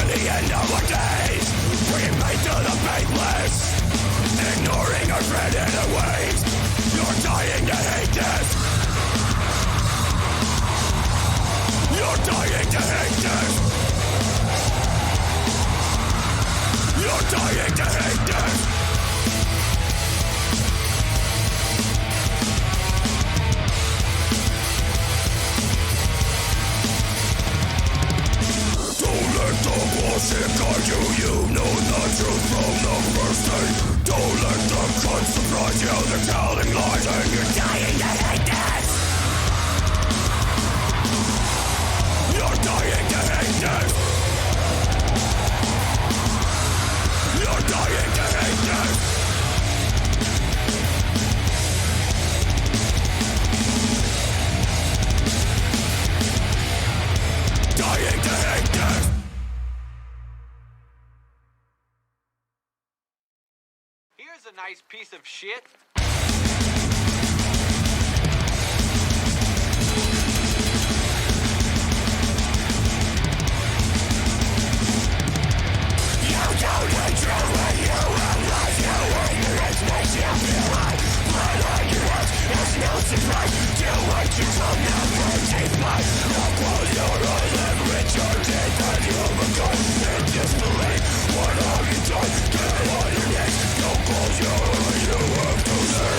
the end of our days, bringing pain to the faithless, ignoring our friend in our ways. You're dying to hate this. You're dying to hate this. You're dying to hate this. The bullshit guide you, you know the truth from the first day. Don't let the cuts surprise you, they're telling lies and you're dying to hate this. You're dying to hate this. You're dying to hate this. Dying to hate this. Here's a nice piece of shit. You don't control when you realize you ignorance makes you feel like blood on your hands. It's no surprise to what you told never take mine. Now close your eyes and reach your teeth and you'll regard in disbelief. What have you done? Get on your knees. Don't close your eyes, you have to say.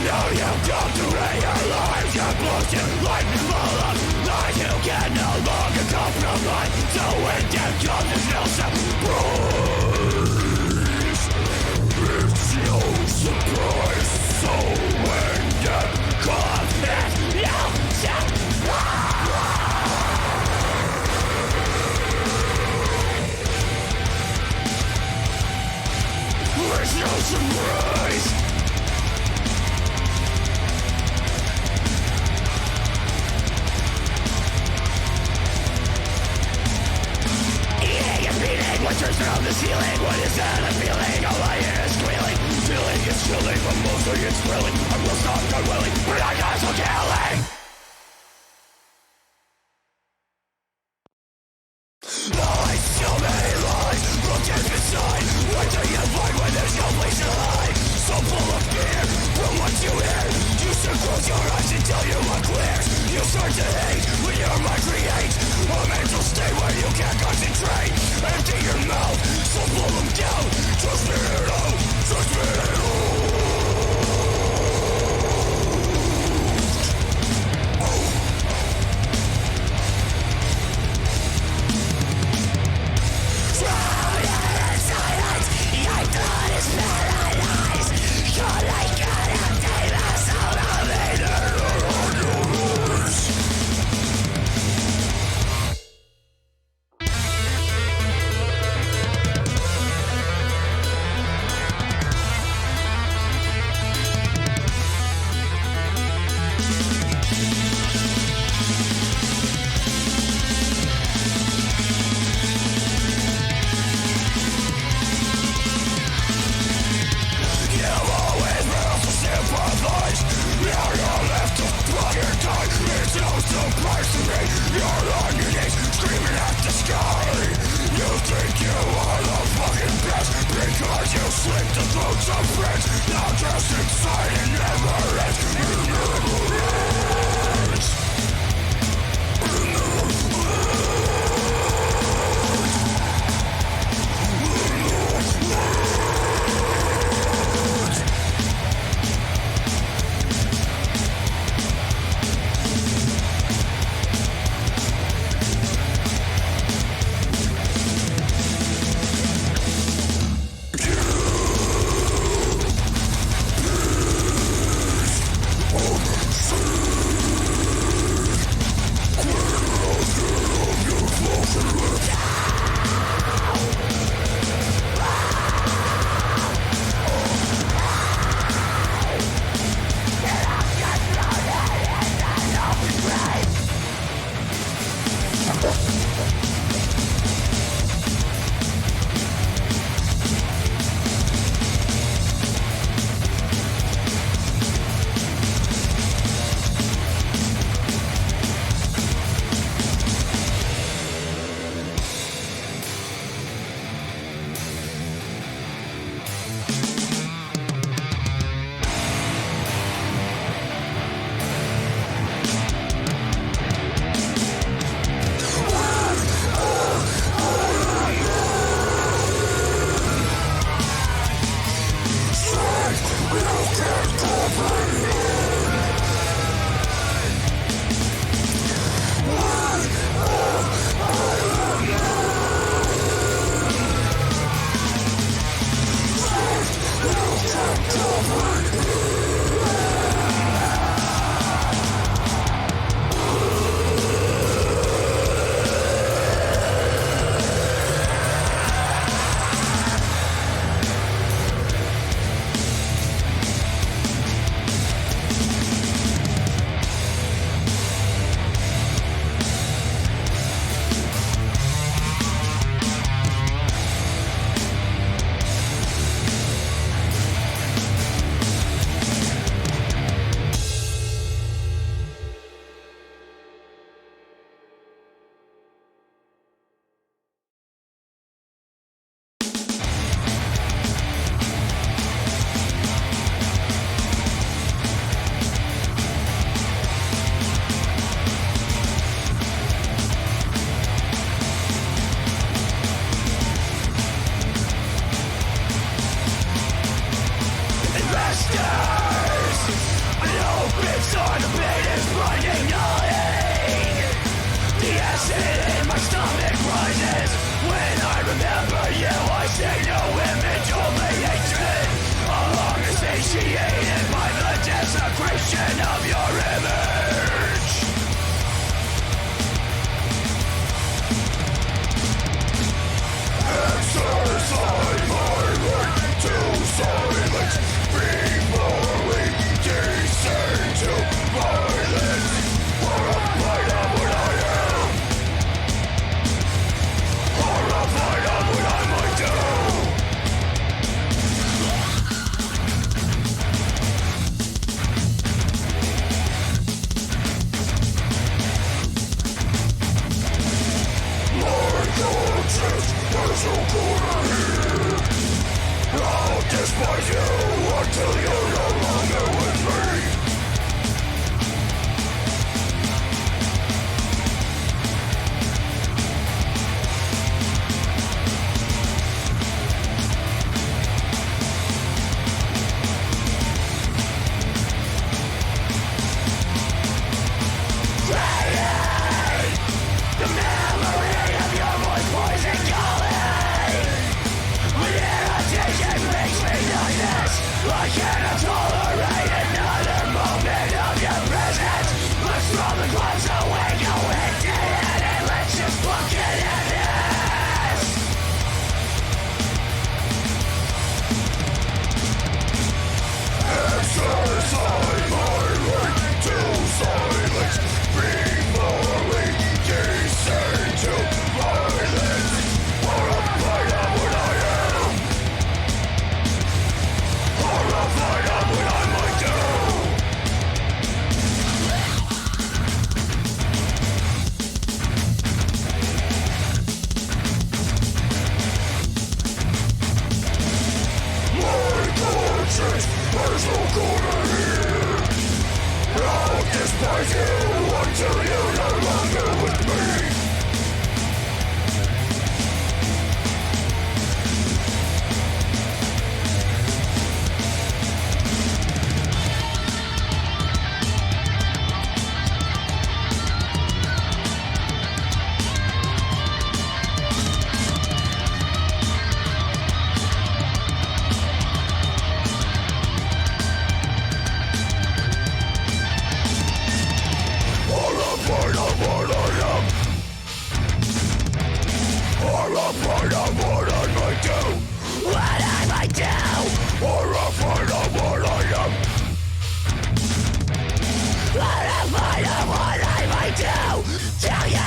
Now you come to realize your bullshit life is full of lies. You can no from life, so when death comes it feels a breeze. It's no surprise, so when death comes it feels a it's no surprise. What turns around the ceiling? What is that I'm feeling? All I hear is squealing. Feeling is chilling, but mostly it's thrilling. I will stop, not willing, but I got some killing. Lies, so many lies, look deep inside. What do you find when there's no place to hide? So full of fear, from what you hear. You should close your eyes until your mind clears. You start to hate when your mind creates a mental state where you can't concentrate. Empty your mouth, so pull them down. Trust me, trust me. Drowned in silence, your blood is paralyzed. You're like an empty vessel of ignorance. See acid in my stomach rises. When I remember you, I see no image, only hatred. Along is satiated by the desecration of your image. Exercise my right to silence. Before we descend to violence. Horrified of what I am. Horrified of what I might do. My conscience has no corner here. I'll despise you until you're no longer with me. The memory of your voice poison calling. When irritation makes me nervous, I cannot tolerate another moment of your presence. Let's throw the gloves away, go into it, and let's just fucking end this. Exercise my right to silence before we descend to violence. Horrified of what I am. Horrified of what I might do. My conscience has no corner here. I'll despise you until you're no longer with me. Horrified of what I am. Horrified of what I might do. What I might do. Horrified of what I am. Horrified of what I might do. Tell you.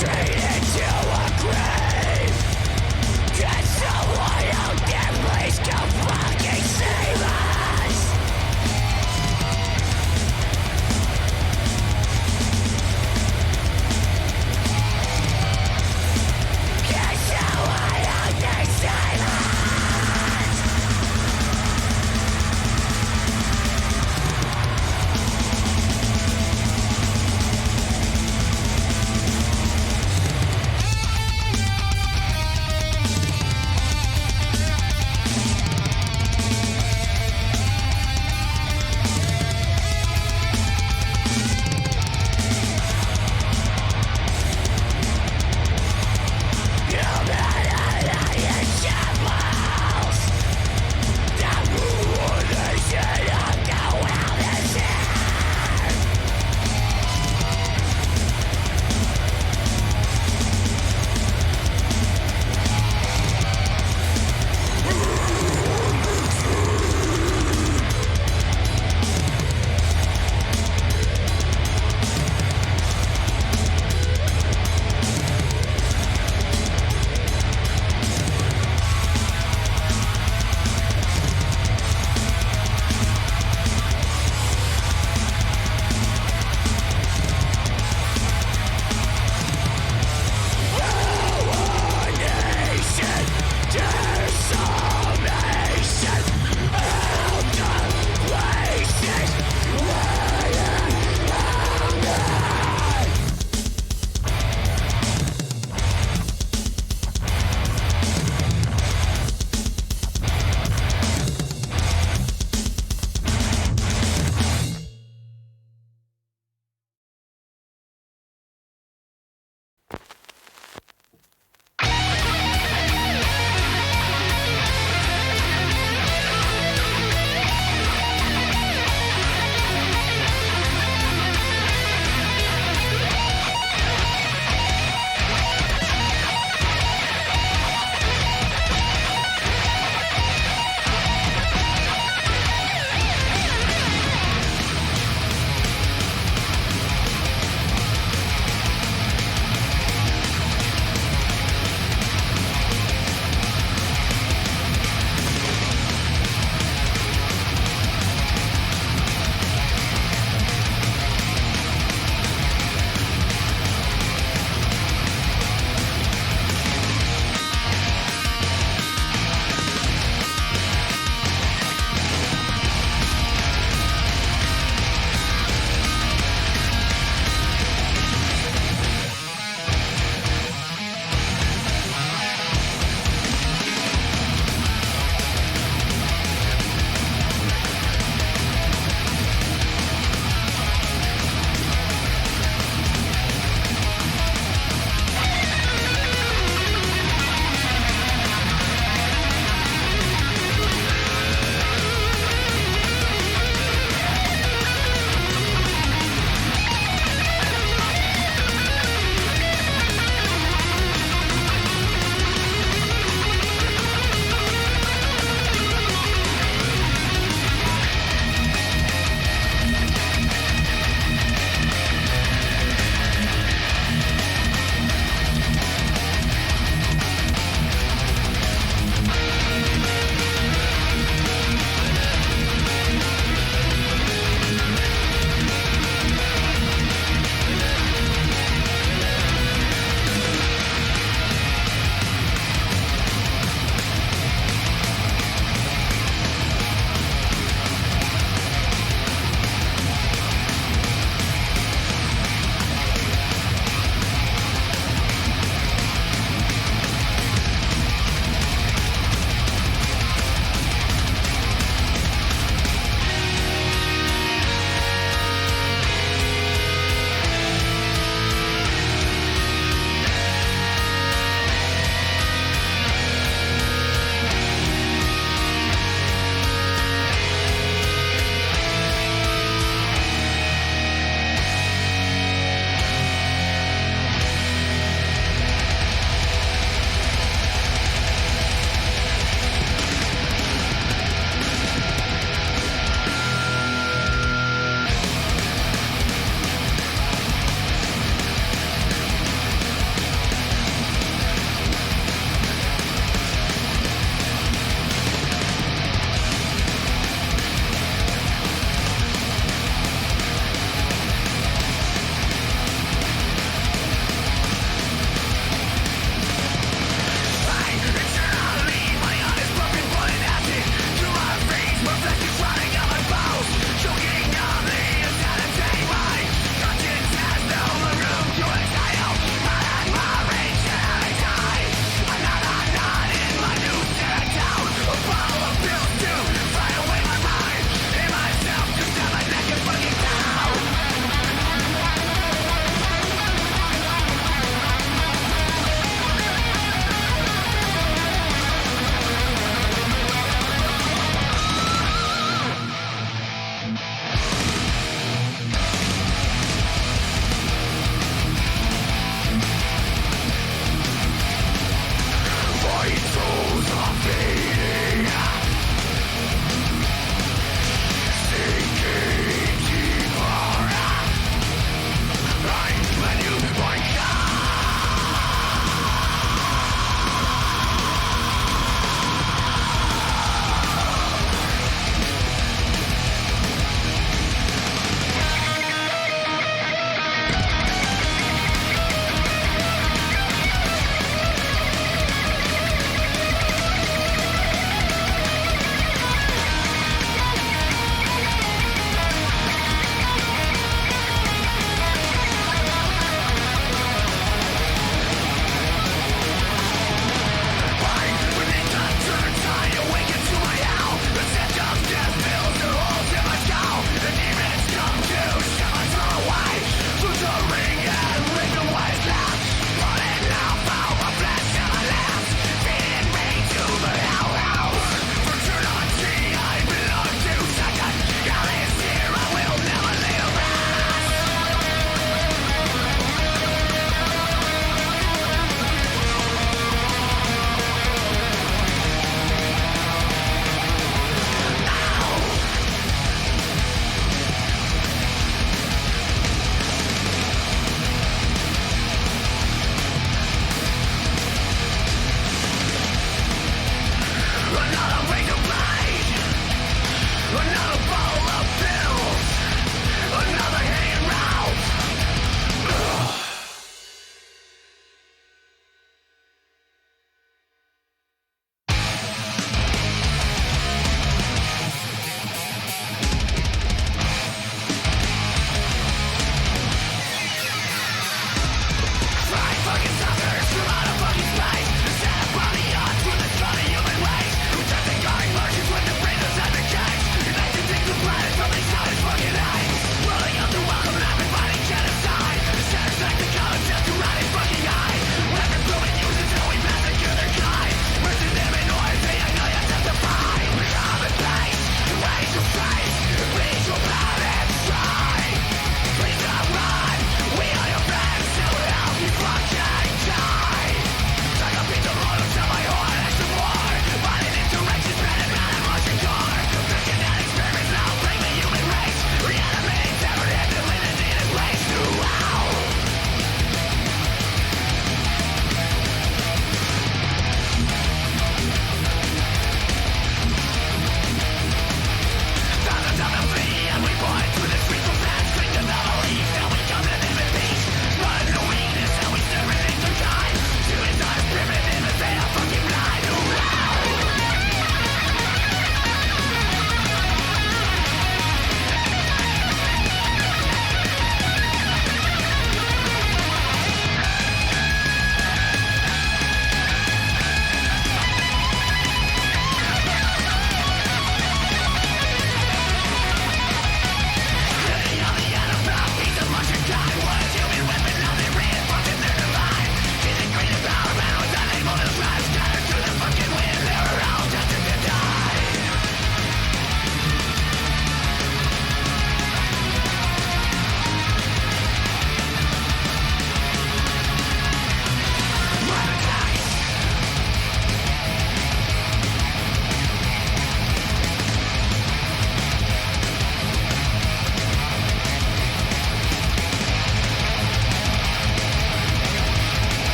Straight into a grave. Can someone out there please come fucking save us? Can someone out there save us?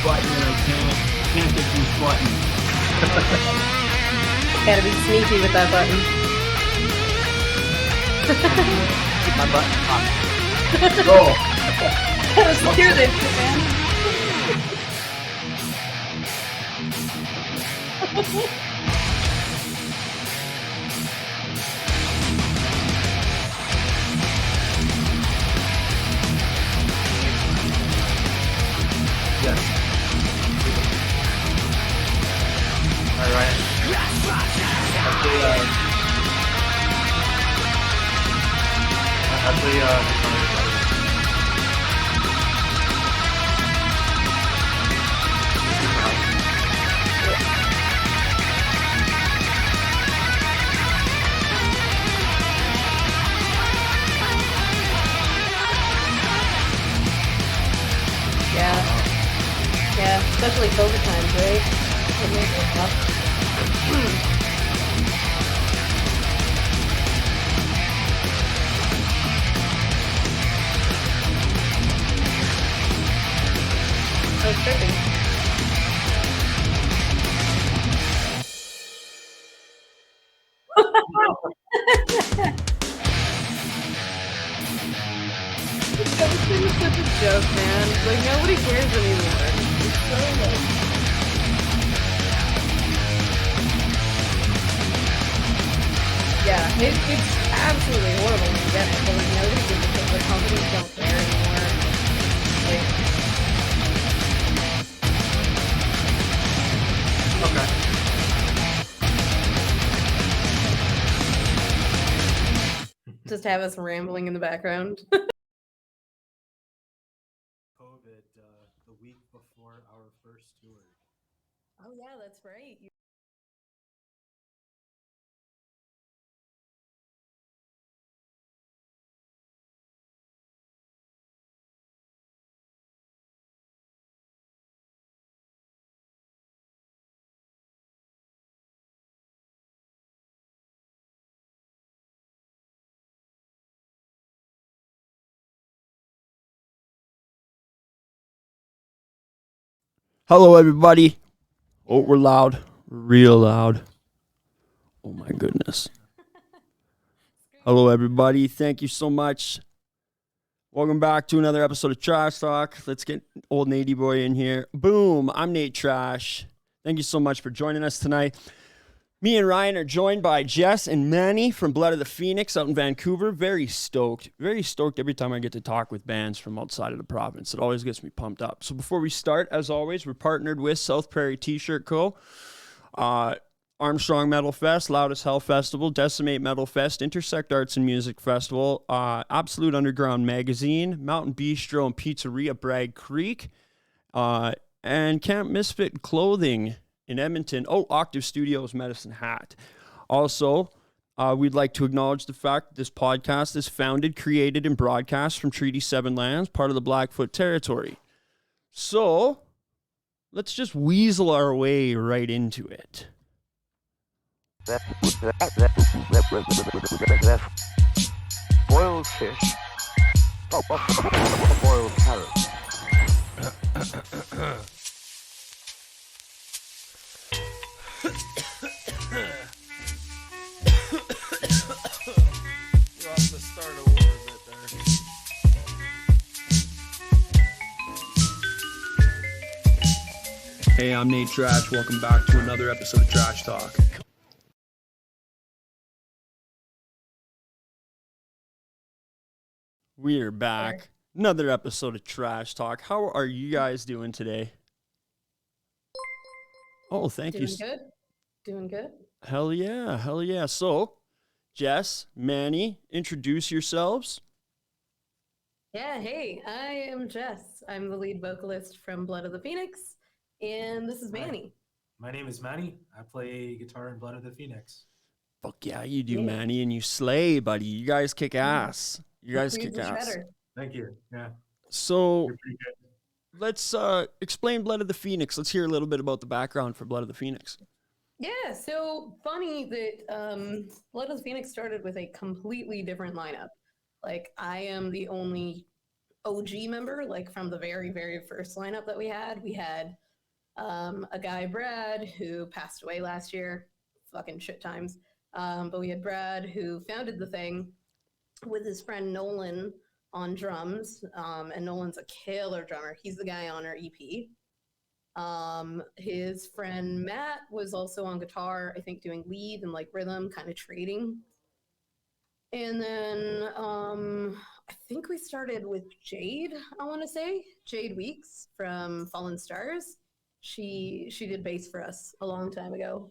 button and I can't get this button. Gotta be sneaky with that button. Keep my button hot. Go. Gotta secure this shit, man. Yes. All right. Yeah, especially COVID times, right? It makes it tough. I was tripping. Everything is such a joke, man. Like, nobody cares anymore. It's so, like... Yeah, it's absolutely horrible when you get it, but like, nobody gives a shit. The companies don't care anymore. Like... Just have us rambling in the background. COVID the week before our first tour. Oh yeah, that's right. Hello, everybody. Oh, we're loud. Real loud. Oh, my goodness. Hello, everybody. Thank you so much. Welcome back to another episode of Trash Talk. Let's get old Nady Boy in here. Boom. I'm Nate Trash. Thank you so much for joining us tonight. Me and Ryan are joined by Jess and Manni from Blood of the Phoenix out in Vancouver. Very stoked every time I get to talk with bands from outside of the province. It always gets me pumped up. So before we start, as always, we're partnered with South Prairie T-Shirt Co., Armstrong Metal Fest, Loudest Hell Festival, Decimate Metal Fest, Intersect Arts and Music Festival, Absolute Underground Magazine, Mountain Bistro and Pizzeria Bragg Creek, and Camp Misfit Clothing in Edmonton. Oh, Octave Studios Medicine Hat. Also, we'd like to acknowledge the fact that this podcast is founded, created, and broadcast from Treaty 7 lands, part of the Blackfoot Territory. So, let's just weasel our way right into it. Boiled fish. Boiled carrots. Hey, I'm Nate Trash. Welcome back to another episode of Trash Talk. We're back. Another episode of Trash Talk. How are you guys doing today? Oh, thank you. Doing good? Doing good? Hell yeah, hell yeah. So, Jess, Manni, introduce yourselves. Yeah, hey, I am Jess. I'm the lead vocalist from Blood of the Phoenix, and this is Manni. My name is Manni. I play guitar in Blood of the Phoenix. Fuck yeah, you do, Yeah. Manni, and you slay, buddy. You guys kick ass. You guys Breathe kick the ass. shredder. Thank you. Yeah, So, you're pretty good. let's explain Blood of the Phoenix. Let's hear a little bit about the background for Blood of the Phoenix. Yeah, so funny that Blood of the Phoenix started with a completely different lineup. Like, I am the only OG member, like from the very, very first lineup that we had. We had a guy, Brad, who passed away last year. Fucking shit times. But we had Brad, who founded the thing with his friend Nolan on drums. And Nolan's a killer drummer. He's the guy on our EP. His friend Matt was also on guitar, I think doing lead and like rhythm, kind of trading. And then I think we started with Jade, I want to say. Jade Weeks from Fallen Stars. She did bass for us a long time ago.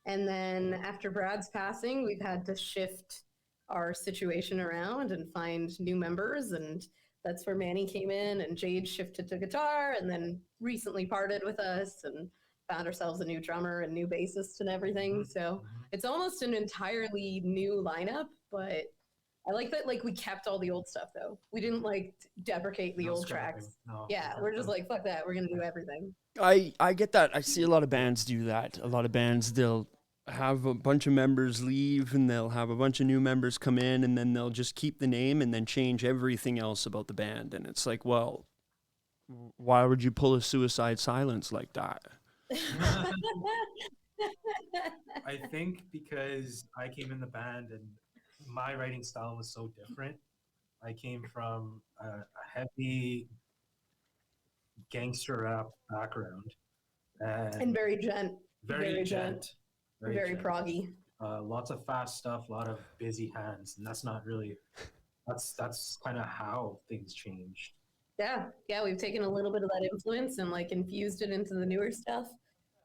And then after Brad's passing, we've had to shift our situation around and find new members, and that's where Manny came in, and Jade shifted to guitar, and then recently parted with us and found ourselves a new drummer and new bassist and everything. So it's almost an entirely new lineup, but I like that, like, we kept all the old stuff though. We didn't like deprecate the No old scrapping. tracks. No, Yeah, we're just like, fuck that, we're gonna do everything. I get that. I see a lot of bands do that. A lot of bands, they'll have a bunch of members leave and they'll have a bunch of new members come in, and then they'll just keep the name and then change everything else about the band. And it's like, well, why would you pull a Suicide Silence like that? I think because I came in the band and my writing style was so different. I came from a heavy gangster rap background And very gent. very gent, Very gent. proggy. Lots of fast stuff, a lot of busy hands, and that's not really. That's kind of how things changed. Yeah, we've taken a little bit of that influence and like infused it into the newer stuff.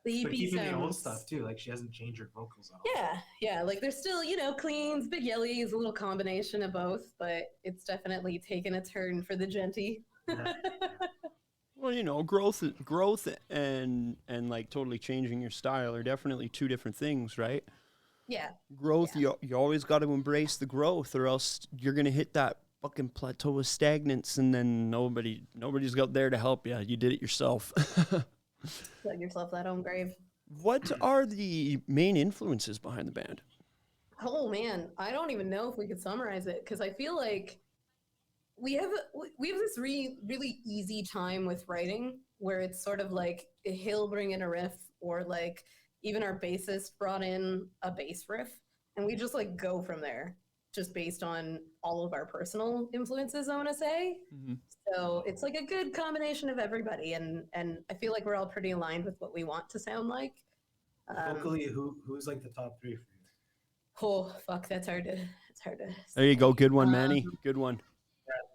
The EP But keeping sounds, the old stuff too, like she hasn't changed her vocals at all. yeah, like there's still, cleans, big yellies, a little combination of both, but it's definitely taken a turn for the genty. Yeah. Well, growth and like totally changing your style are definitely two different things, right? Yeah. Growth, you always got to embrace the growth, or else you're gonna hit that fucking plateau of stagnance, and then nobody's got there to help you. You did it yourself. Dug yourself that own grave. What are the main influences behind the band? Oh man, I don't even know if we could summarize it, because I feel like we have this really easy time with writing where it's sort of like he'll bring in a riff, or like even our bassist brought in a bass riff, and we just like go from there, just based on all of our personal influences, I want to say. Mm-hmm. So it's like a good combination of everybody, and I feel like we're all pretty aligned with what we want to sound like. Vocally, who's like the top three for you? Oh fuck, that's hard to There you go. say. Good one, Manny. Good one.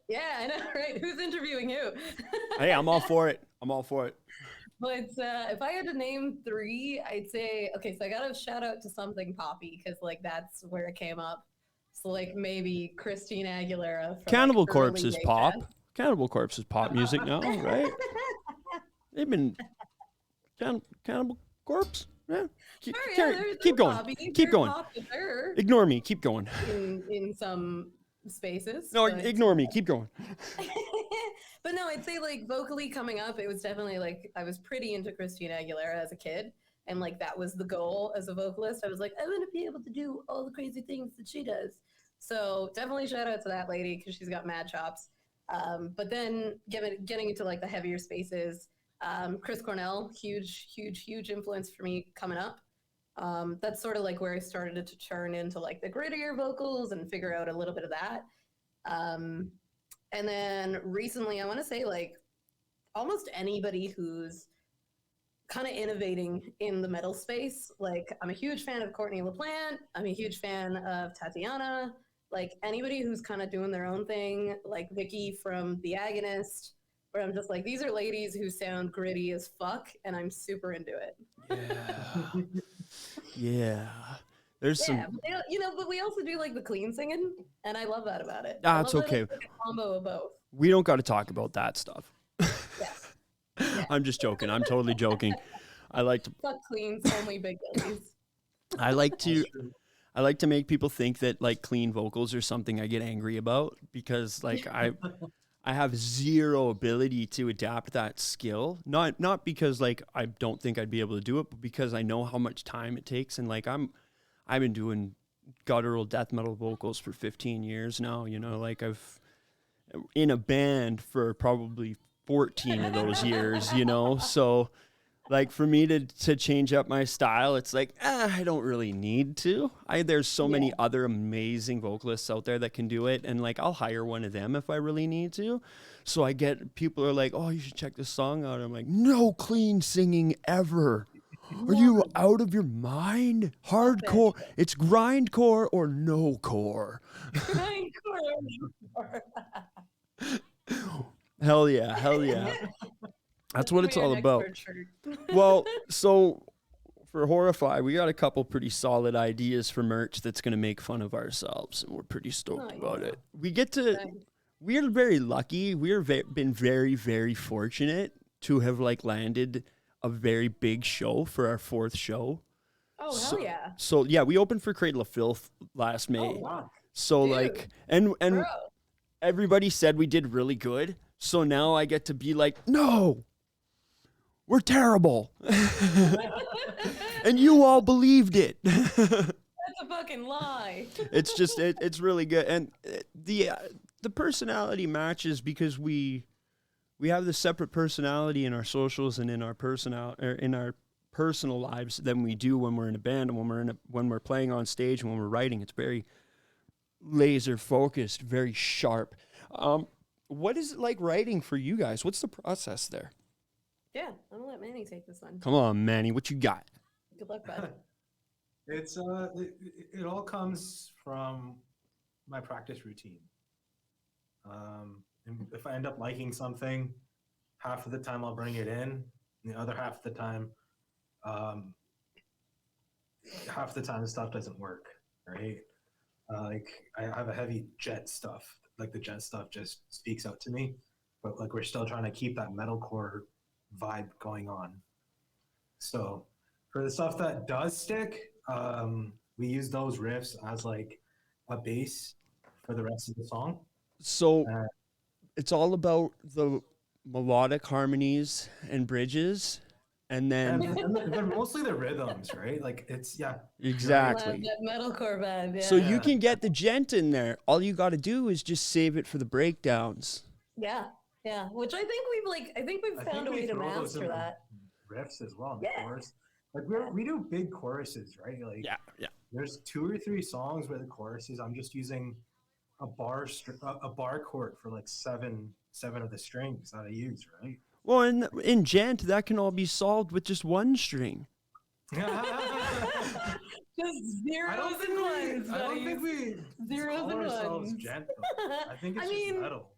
Yeah, I know, right? Who's interviewing who? Hey, I'm all for it. But if I had to name three, I'd say, okay, so I got to shout out to Something Poppy, because like that's where it came up. So like maybe Christina Aguilera. From, Cannibal like, Corpse early is day pop. jazz. Cannibal Corpse is pop music now, right? They've been Cannibal Corpse. Yeah. Keep They're going. poppy. Keep They're going. popular Ignore me. Keep going. in some spaces. No, but- ignore me. Keep going. But no, I'd say like vocally coming up, it was definitely like I was pretty into Christina Aguilera as a kid. And like that was the goal as a vocalist. I was like, I want to be able to do all the crazy things that she does. So definitely shout out to that lady, because she's got mad chops. But then getting into like the heavier spaces, Chris Cornell, huge influence for me coming up. That's sort of like where I started to turn into like the grittier vocals and figure out a little bit of that. And then recently, I want to say like almost anybody who's kind of innovating in the metal space. Like I'm a huge fan of Courtney LaPlante. I'm a huge fan of Tatiana. Like anybody who's kind of doing their own thing, like Vicky from The Agonist, where I'm just like, these are ladies who sound gritty as fuck, and I'm super into it. Yeah. Yeah. There's some. But but we also do like the clean singing, and I love that about it. That's okay. It's like a combo of both. We don't got to talk about that stuff. Yeah. I'm just joking. I'm totally joking. I like to. Fuck cleans, only big ladies. I like to make people think that like clean vocals are something I get angry about, because like I have zero ability to adapt that skill. Not because like I don't think I'd be able to do it, but because I know how much time it takes, and like I've been doing guttural death metal vocals for 15 years now, like in a band for probably 14 of those years, you know? So like for me to change up my style, it's like, I don't really need to. There's so many other amazing vocalists out there that can do it. And like, I'll hire one of them if I really need to. So I get, people are like, oh, you should check this song out. I'm like, no clean singing ever. Are you out of your mind? Hardcore. It's grindcore or no core. Hell yeah. Hell yeah. That's what it's all about. Well, so for Horrify, we got a couple pretty solid ideas for merch that's going to make fun of ourselves, and we're pretty stoked about it. We get to, we're very lucky. Been very, very fortunate to have like landed a very big show for our 4th show. Oh, hell yeah. So yeah, we opened for Cradle of Filth last May. Oh, wow. So Dude, like, and bro. everybody said we did really good. So now I get to be like, no, we're terrible. And you all believed it. That's a fucking lie. It's just, it's really good. And the personality matches because we have the separate personality in our socials and in our personal lives than we do when we're in a band and when we're playing on stage and when we're writing. It's very laser focused, very sharp. What is it like writing for you guys? What's the process there? Yeah, I'm gonna let Manny take this one. Come on, Manny, what you got? Good luck, bud. It's it all comes from my practice routine. And if I end up liking something, half of the time I'll bring it in, and the other half of the time, the stuff doesn't work, right? Like I have a heavy Jet stuff. Like the Jet stuff just speaks out to me, but like we're still trying to keep that metalcore vibe going on. So for the stuff that does stick, we use those riffs as like a base for the rest of the song. So it's all about the melodic harmonies and bridges, and then and they're mostly the rhythms, right? Like it's exactly That metalcore vibe. Yeah. So you can get the gent in there. All you got to do is just save it for the breakdowns. Yeah, which I think we've found a way to master that. Riffs as well. Yeah. Chorus. Like we do big choruses, right? Like there's 2 or 3 songs where the choruses I'm just using a bar chord for like seven of the strings that I use, right? Well, in gent, that can all be solved with just one string. Just zeros and ones. I don't think we zeros call and ourselves ones. gent, though. I think it's just metal.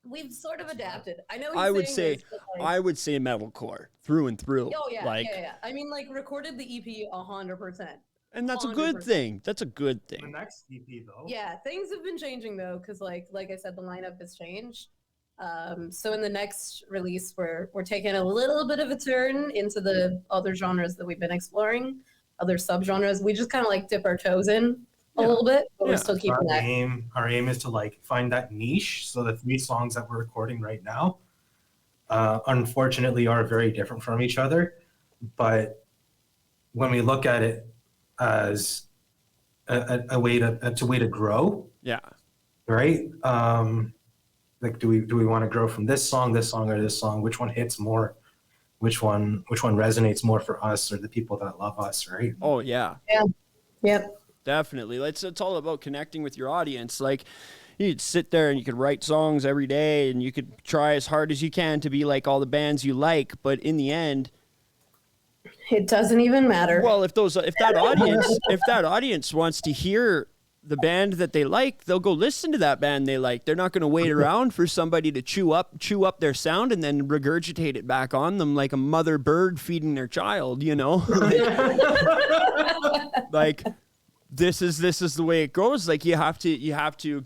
We've sort of adapted. I know. I would say metalcore through and through. Oh yeah, like, yeah. I mean, like recorded the EP 100%. And that's a good 100%. thing. That's a good The thing. next EP though. Yeah, things have been changing though, because like I said, the lineup has changed. So in the next release, we're taking a little bit of a turn into the other genres that we've been exploring, other subgenres. We just kind of like dip our toes in a little bit, but we're still keeping that. Our aim is to like find that niche. So the 3 songs that we're recording right now, unfortunately, are very different from each other. But when we look at it as a way to grow, right? Like, do we want to grow from this song, or this song? Which one hits more? Which one resonates more for us or the people that love us, right? Oh yeah. Yeah. Yep. Definitely. It's all about connecting with your audience. Like, you'd sit there and you could write songs every day and you could try as hard as you can to be like all the bands you like, but in the end, it doesn't even matter. Well, if that audience wants to hear the band that they like, they'll go listen to that band they like. They're not going to wait around for somebody to chew up their sound and then regurgitate it back on them like a mother bird feeding their child, you know? Like this is the way it goes. Like you have to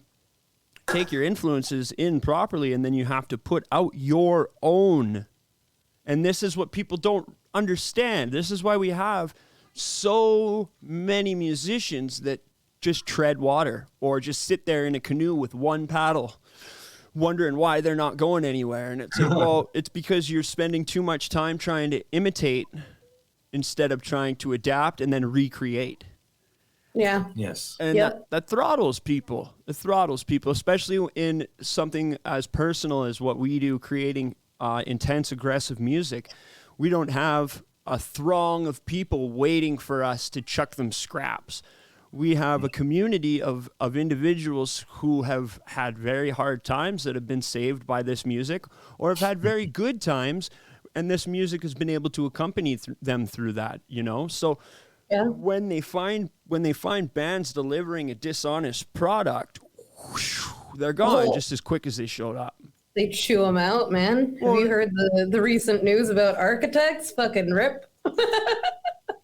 take your influences in properly, and then you have to put out your own. And this is what people don't understand. This is why we have so many musicians that just tread water or just sit there in a canoe with one paddle wondering why they're not going anywhere. And it's like, well, it's because you're spending too much time trying to imitate instead of trying to adapt and then recreate. Yeah. Yes. And that throttles people. It throttles people, especially in something as personal as what we do, creating intense, aggressive music. We don't have a throng of people waiting for us to chuck them scraps. We have a community of individuals who have had very hard times that have been saved by this music, or have had very good times, and this music has been able to accompany them through that, you know? So when they find bands delivering a dishonest product, whoosh, they're gone just as quick as they showed up. They chew them out, man. Well, Have you heard the recent news about Architects? Fucking rip.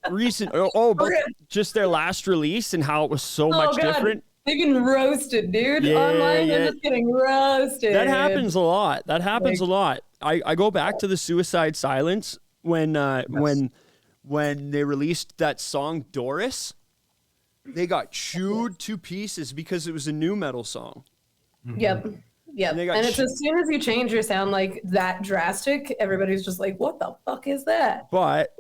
But just their last release and how it was so much different. They're getting roasted, dude. Online, they're just getting roasted. That happens a lot. A lot. I go back to the Suicide Silence when they released that song Doris. They got chewed to pieces because it was a new metal song. Yep. And it's as soon as you change your sound like that drastic, everybody's just like, what the fuck is that? But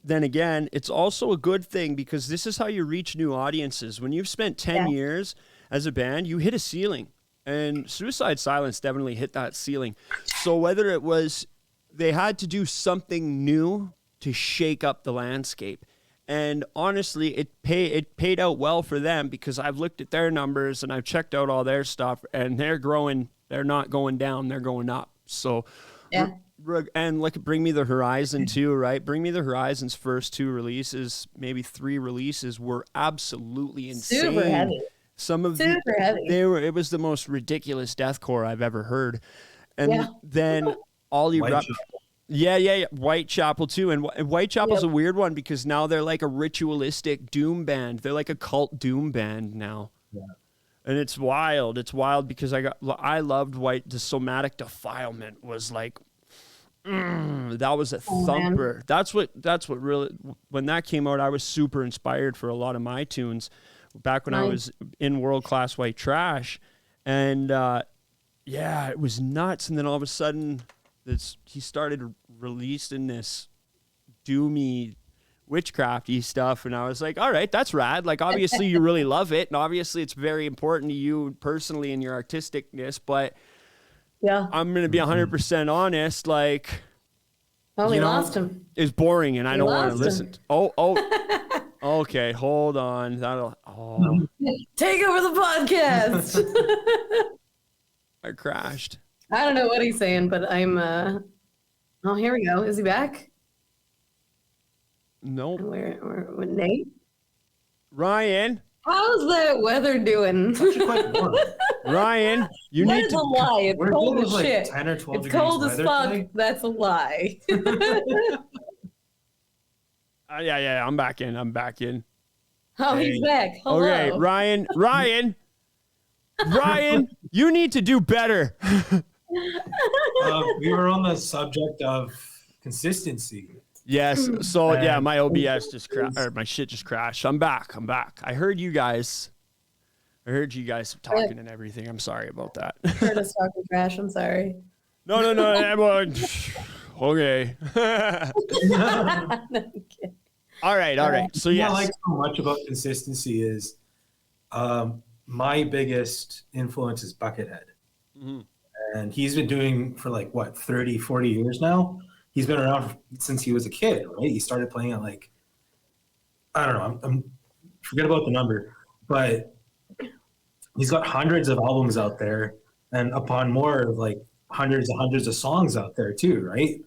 then again, it's also a good thing because this is how you reach new audiences. When you've spent 10 years as a band, you hit a ceiling. And Suicide Silence definitely hit that ceiling. So whether it was they had to do something new to shake up the landscape. And honestly, it paid out well for them because I've looked at their numbers and I've checked out all their stuff, and they're growing. They're not going down. They're going up. So, and look at Bring Me the Horizon too, right? Bring Me the Horizon's first 2 releases, maybe 3 releases, were absolutely insane. Super heavy. Some of Super heavy. It was the most ridiculous deathcore I've ever heard. And then all you Whitechapel too. And Whitechapel's a weird one because now they're like a ritualistic doom band. They're like a cult doom band now. Yeah. And it's wild. It's wild because I loved the Somatic Defilement was like, that was a thumper. Man. That's what really, when that came out, I was super inspired for a lot of my tunes back when I was in World Class White Trash. And it was nuts. And then all of a sudden he started releasing this doomy witchcrafty stuff, and I was like, all right, that's rad. Like, obviously you really love it, and obviously it's very important to you personally in your artisticness, but I'm gonna be 100% honest, like, we lost him. It's boring and I don't want to listen okay, hold on, take over the podcast. I crashed. I don't know what he's saying, but I'm here we go. Is he back? Nope. Where Nate? Ryan. How's that weather doing? Quite warm. Ryan, you need to. That's a lie. It's cold as like shit. 10 or 12 it's cold as fuck. Today. That's a lie. Yeah, I'm back in. Oh, he's back. Hello. Okay, Ryan, you need to do better. We were on the subject of consistency. Yes. So my OBS just crashed, or my shit just crashed. I'm back. I heard you guys talking and everything. I'm sorry about that. Heard us talking trash. I'm sorry. No. Okay. All right. So what I like so much about consistency is, my biggest influence is Buckethead. Mm-hmm. And he's been doing for 30, 40 years now. He's been around since he was a kid, right? He started playing at I don't know, I'm forget about the number, but he's got hundreds of albums out there, and upon more of hundreds and hundreds of songs out there too, right?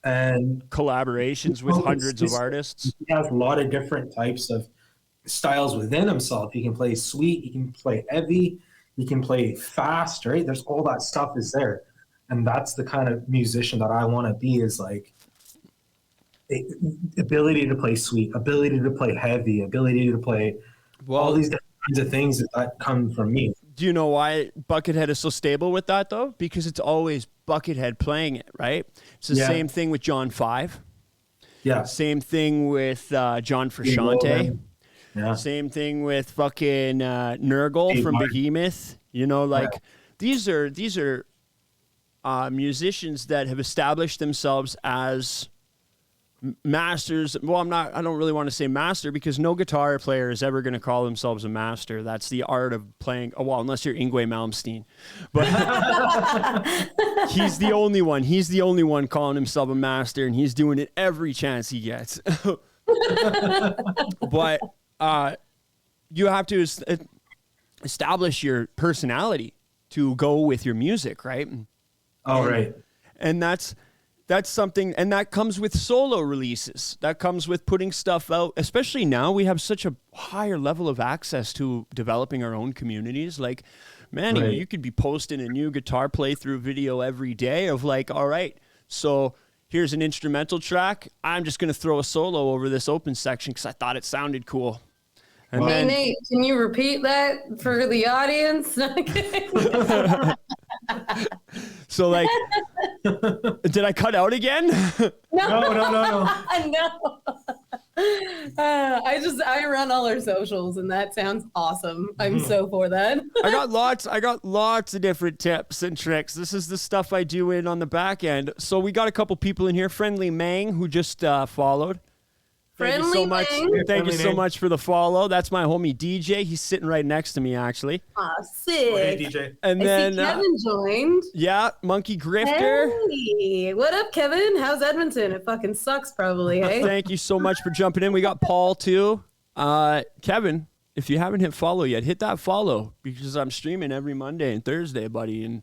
And collaborations with hundreds of artists. He has a lot of different types of styles within himself. He can play sweet, he can play heavy, he can play fast, right? There's all that stuff is there. And that's the kind of musician that I want to be, is ability to play sweet, ability to play heavy, ability to play all these different kinds of things that come from me. Do you know why Buckethead is so stable with that, though? Because it's always Buckethead playing it, right? It's the same thing with John 5. Yeah. Same thing with John Frusciante. Yeah. Same thing with fucking Nurgle from Behemoth. You know, these are musicians that have established themselves as masters. Well, I don't really want to say master because no guitar player is ever going to call themselves a master. That's the art of playing. Oh, well, unless you're Yngwie Malmsteen, but he's the only one. He's the only one calling himself a master, and he's doing it every chance he gets. But you have to establish your personality to go with your music, right? Oh, right. And that's something, and that comes with solo releases. That comes with putting stuff out, especially now we have such a higher level of access to developing our own communities. Like, man, Right. you could be posting a new guitar playthrough video every day of like, all right, so here's an instrumental track. I'm just going to throw a solo over this open section because I thought it sounded cool. And Hey, then, Nate, can you repeat that for the audience? so like, did I cut out again? No. No. I run all our socials, and that sounds awesome. I'm so for that. I got lots of different tips and tricks. This is the stuff I do in on the back end. So we got a couple people in here. Friendly Mang, who just followed. Thank you so Friendly much. Mang. Thank you Friendly so Mang. much for the follow. That's my homie DJ. He's sitting right next to me, actually. Aw, Hey, sick. DJ. And I then see Kevin joined. yeah, Monkey Grifter. Hey, what up, Kevin? How's Edmonton? It fucking sucks, probably. Hey. Thank you so much for jumping in. We got Paul too. Kevin, if you haven't hit follow yet, hit that follow because I'm streaming every Monday and Thursday, buddy, and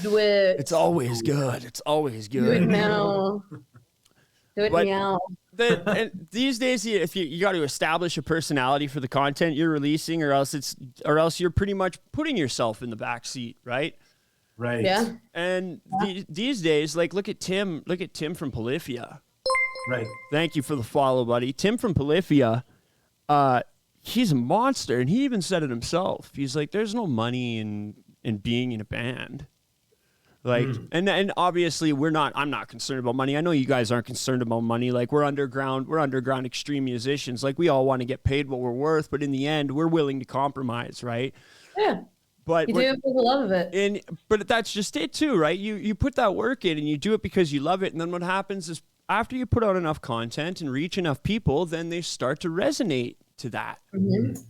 Do it. it's always good. It's always Do it good. now. Do it But- now. And these days, if you got to establish a personality for the content you're releasing, or else you're pretty much putting yourself in the back seat, right? Right. Yeah. And these days, like look at Tim from Polyphia. Right. Thank you for the follow, buddy. Tim from Polyphia, he's a monster, and he even said it himself. He's like, "There's no money in being in a band." Like, and obviously I'm not concerned about money. I know you guys aren't concerned about money. Like we're underground extreme musicians. Like we all want to get paid what we're worth, but in the end, we're willing to compromise, right? Yeah. But You do it for the love of it. but that's just it too, right? You put that work in and you do it because you love it, and then what happens is after you put out enough content and reach enough people, then they start to resonate to that,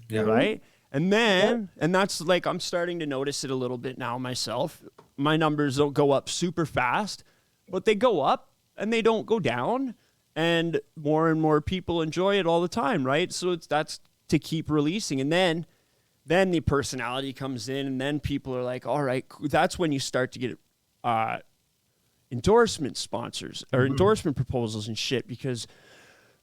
Yeah. right? And then, and that's like, I'm starting to notice it a little bit now myself. My numbers don't go up super fast, but they go up and they don't go down. And more people enjoy it all the time, right? So that's to keep releasing. And then the personality comes in, and then people are like, all right, that's when you start to get endorsement sponsors or endorsement proposals and shit, because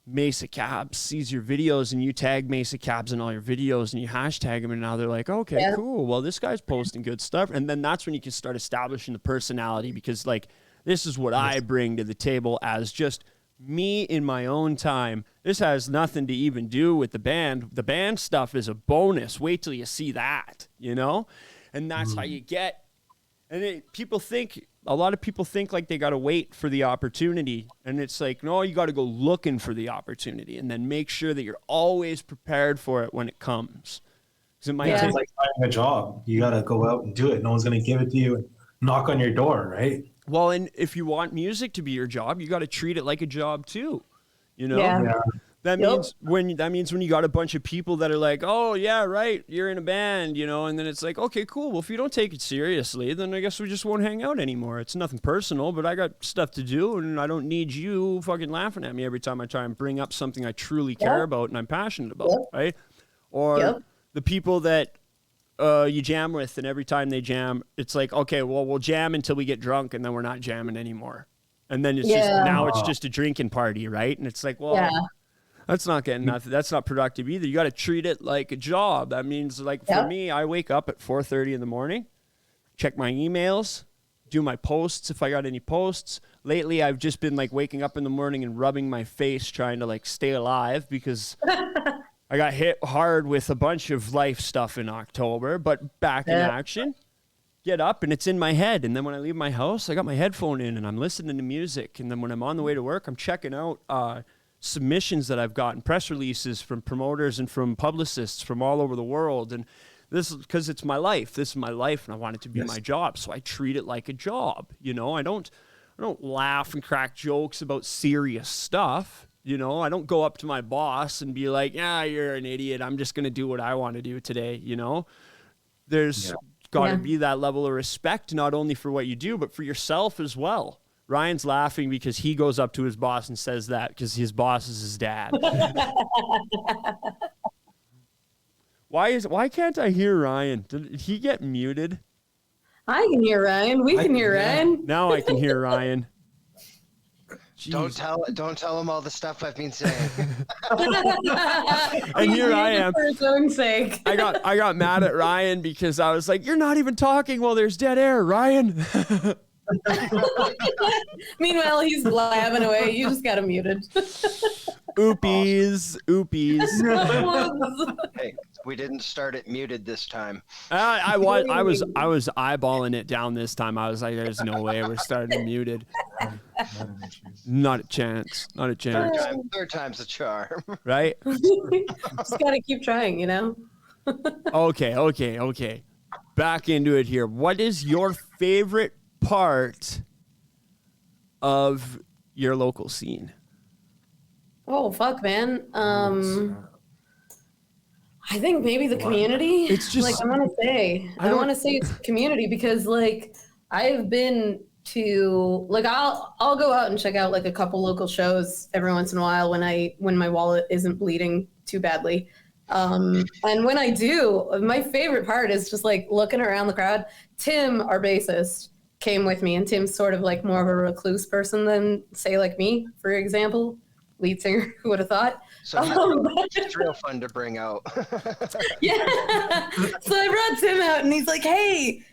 Mesa Cabs sees your videos and you tag Mesa Cabs in all your videos and you hashtag them, and now they're like, okay, Yeah. cool. Well, this guy's posting good stuff. And then that's when you can start establishing the personality, because like, this is what I bring to the table as just me in my own time. This has nothing to even do with the band. The band stuff is a bonus. Wait till you see that, you know? And that's how you get. And a lot of people think like they got to wait for the opportunity. And it's like, no, you got to go looking for the opportunity and then make sure that you're always prepared for it when it comes. Because it might Yeah. take, It's like finding a job. You got to go out and do it. No one's going to give it to you and knock on your door, right? well, and if you want music to be your job, you got to treat it like a job too. You know? Yeah. Yeah. That Yep. means when you got a bunch of people that are like, oh yeah, right, you're in a band, you know, and then it's like, okay, cool. Well, if you don't take it seriously, then I guess we just won't hang out anymore. It's nothing personal, but I got stuff to do, and I don't need you fucking laughing at me every time I try and bring up something I truly care Yep. about and I'm passionate about, Yep. right? Or Yep. the people that you jam with, and every time they jam, it's like, okay, well, we'll jam until we get drunk, and then we're not jamming anymore. And then it's just Yeah. now it's just a drinking party, right? And it's like, well, Yeah. that's not getting nothing. That's not productive either. You got to treat it like a job. That means, like, for Yep. me, I wake up at 4:30 in the morning, check my emails, do my posts if I got any posts. Lately, I've just been like waking up in the morning and rubbing my face, trying to like stay alive, because I got hit hard with a bunch of life stuff in October. But back in Yep. action. Get up and it's in my head. And then when I leave my house, I got my headphone in and I'm listening to music. And then when I'm on the way to work, I'm checking out submissions that I've gotten, press releases from promoters and from publicists from all over the world. And this is because it's my life. This is my life, and I want it to be my job. So I treat it like a job. You know, I don't laugh and crack jokes about serious stuff. You know, I don't go up to my boss and be like, yeah, you're an idiot. I'm just going to do what I want to do today. You know, there's got to be that level of respect, not only for what you do, but for yourself as well. Ryan's laughing because he goes up to his boss and says that because his boss is his dad. Why can't I hear Ryan? Did he get muted? I can hear Ryan. We can hear Ryan. Now I can hear Ryan. Jeez. Don't tell him all the stuff I've been saying. And here I am. For his own sake. I got mad at Ryan because I was like, "You're not even talking while there's dead air, Ryan." Meanwhile, he's blabbing away. You just got him muted. Oopies. Hey, we didn't start it muted this time. I was eyeballing it down this time. I was like, "There's no way we're starting muted." Not a chance. Third time's a charm. Right? Just gotta keep trying, you know. Okay. Back into it here. What is your favorite part of your local scene? Oh fuck, man. I think maybe the community. It's just like I want to say it's community because like I've been to like I'll go out and check out like a couple local shows every once in a while when my wallet isn't bleeding too badly. And when I do, my favorite part is just like looking around the crowd. Tim, our bassist, came with me, and Tim's sort of like more of a recluse person than say like me, for example. Lead singer, who would have thought? So it's real fun to bring out. Yeah. So I brought Tim out and he's like, hey,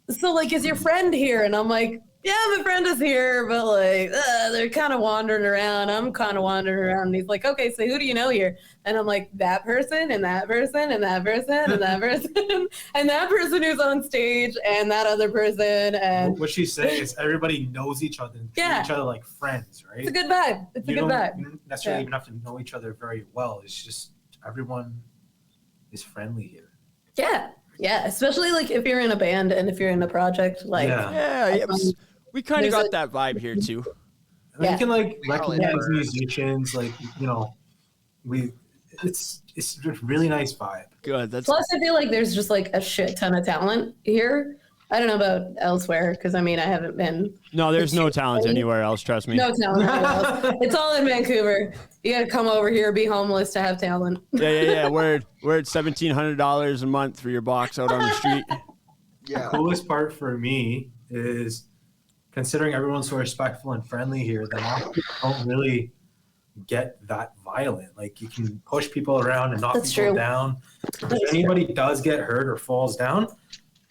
so like, is your friend here? And I'm like, yeah, my friend is here, but like, they're kind of wandering around. I'm kind of wandering around. And he's like, okay, so who do you know here? And I'm like, that person and that person and that person and that person and that person who's on stage and that other person. And what she's saying is everybody knows each other and treat each other like friends, right? It's a good vibe. It's a good vibe. You don't necessarily even have to know each other very well. It's just everyone is friendly here. Yeah, especially like if you're in a band and if you're in a project, like we kind of got that vibe here too. And you can like recognize musicians, like it's a really nice vibe. Good. Plus, I feel like there's just like a shit ton of talent here. I don't know about elsewhere because I mean I haven't been. No, there's no talent anywhere else. Trust me. No talent anywhere else. It's all in Vancouver. You gotta come over here, be homeless to have talent. Yeah. We're at $1,700 a month for your box out on the street. Yeah. The coolest part for me is considering everyone's so respectful and friendly here, that most people don't really get that violent. Like you can push people around and knock people down. If anybody does get hurt or falls down,